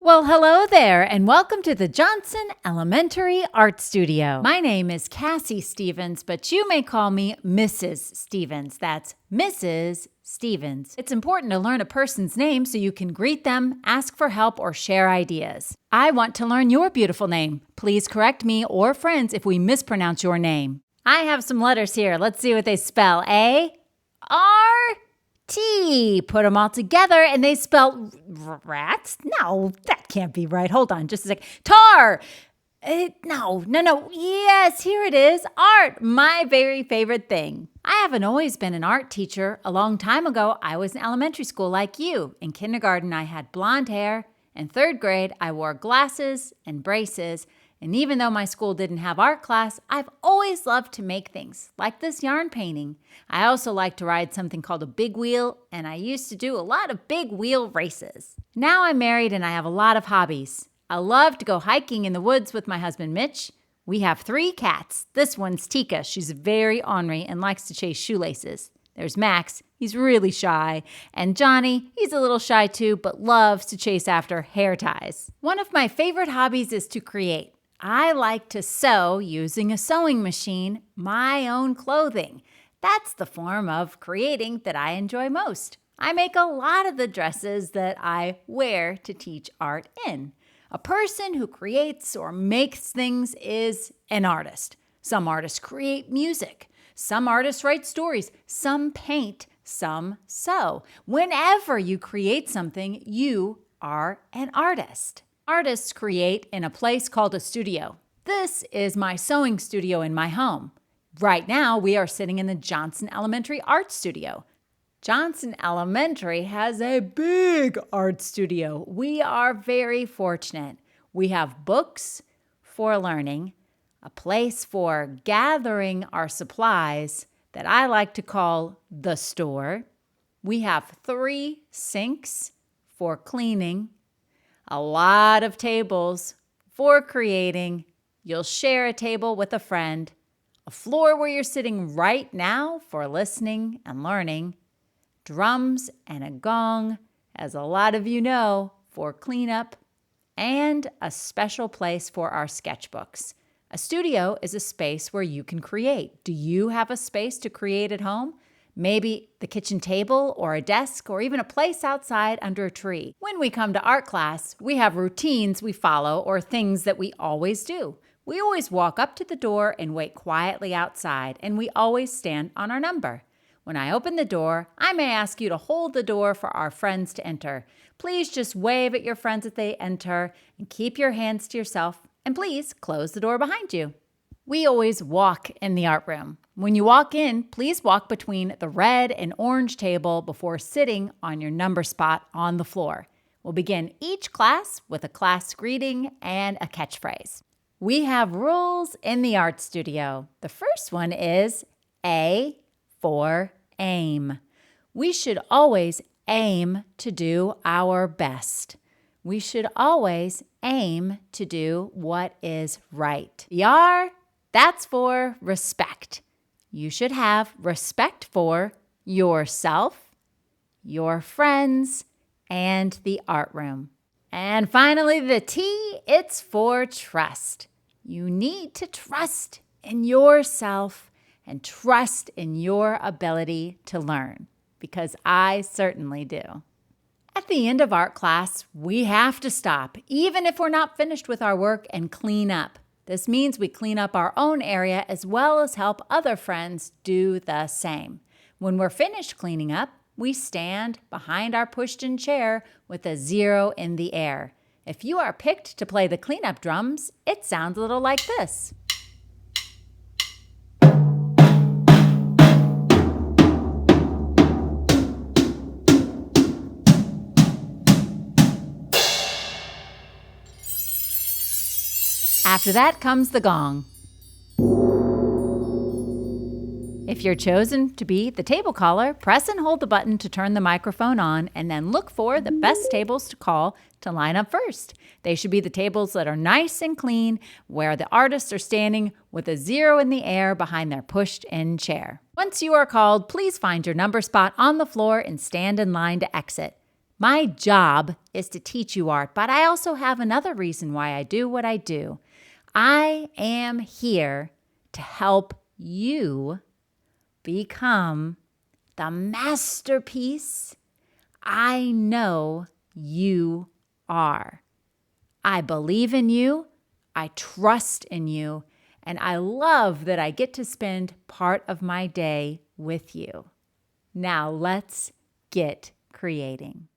Well, hello there, and welcome to the Johnson Elementary Art Studio. My name is Cassie Stevens, but you may call me Mrs. Stevens. That's Mrs. Stevens. It's important to learn a person's name so you can greet them, ask for help, or share ideas. I want to learn your beautiful name. Please correct me or friends if we mispronounce your name. I have some letters here. Let's see what they spell. A-R-T. Put them all together and they spell rats? No, that can't be right. Hold on just a sec. Tar. No. Yes, here it is. Art, my very favorite thing. I haven't always been an art teacher. A long time ago, I was in elementary school like you. In kindergarten, I had blonde hair. In third grade, I wore glasses and braces. And even though my school didn't have art class, I've always loved to make things, like this yarn painting. I also like to ride something called a big wheel, and I used to do a lot of big wheel races. Now I'm married and I have a lot of hobbies. I love to go hiking in the woods with my husband, Mitch. We have 3 cats. This one's Tika. She's very ornery and likes to chase shoelaces. There's Max. He's really shy. And Johnny, he's a little shy too, but loves to chase after hair ties. One of my favorite hobbies is to create. I like to sew using a sewing machine, my own clothing. That's the form of creating that I enjoy most. I make a lot of the dresses that I wear to teach art in. A person who creates or makes things is an artist. Some artists create music. Some artists write stories. Some paint. Some sew. Whenever you create something, you are an artist. Artists create in a place called a studio. This is my sewing studio in my home. Right now, we are sitting in the Johnson Elementary Art Studio. Johnson Elementary has a big art studio. We are very fortunate. We have books for learning, a place for gathering our supplies that I like to call the store. We have 3 sinks for cleaning, a lot of tables for creating. You'll share a table with a friend, a floor where you're sitting right now for listening and learning, drums and a gong, as a lot of you know, for cleanup, and a special place for our sketchbooks. A studio is a space where you can create. Do you have a space to create at home? Maybe the kitchen table or a desk or even a place outside under a tree. When we come to art class, we have routines we follow or things that we always do. We always walk up to the door and wait quietly outside, and we always stand on our number. When I open the door, I may ask you to hold the door for our friends to enter. Please just wave at your friends as they enter and keep your hands to yourself, and please close the door behind you. We always walk in the art room. When you walk in, please walk between the red and orange table before sitting on your number spot on the floor. We'll begin each class with a class greeting and a catchphrase. We have rules in the art studio. The first one is A for aim. We should always aim to do our best. We should always aim to do what is right. The R, that's for respect. You should have respect for yourself, your friends, and the art room. And finally, the T, it's for trust. You need to trust in yourself and trust in your ability to learn, because I certainly do. At the end of art class, we have to stop, even if we're not finished with our work, and clean up. This means we clean up our own area as well as help other friends do the same. When we're finished cleaning up, we stand behind our pushed-in chair with a 0 in the air. If you are picked to play the cleanup drums, it sounds a little like this. After that comes the gong. If you're chosen to be the table caller, press and hold the button to turn the microphone on, and then look for the best tables to call to line up first. They should be the tables that are nice and clean, where the artists are standing with a 0 in the air behind their pushed-in chair. Once you are called, please find your number spot on the floor and stand in line to exit. My job is to teach you art, but I also have another reason why I do what I do. I am here to help you become the masterpiece I know you are. I believe in you, I trust in you, and I love that I get to spend part of my day with you. Now let's get creating.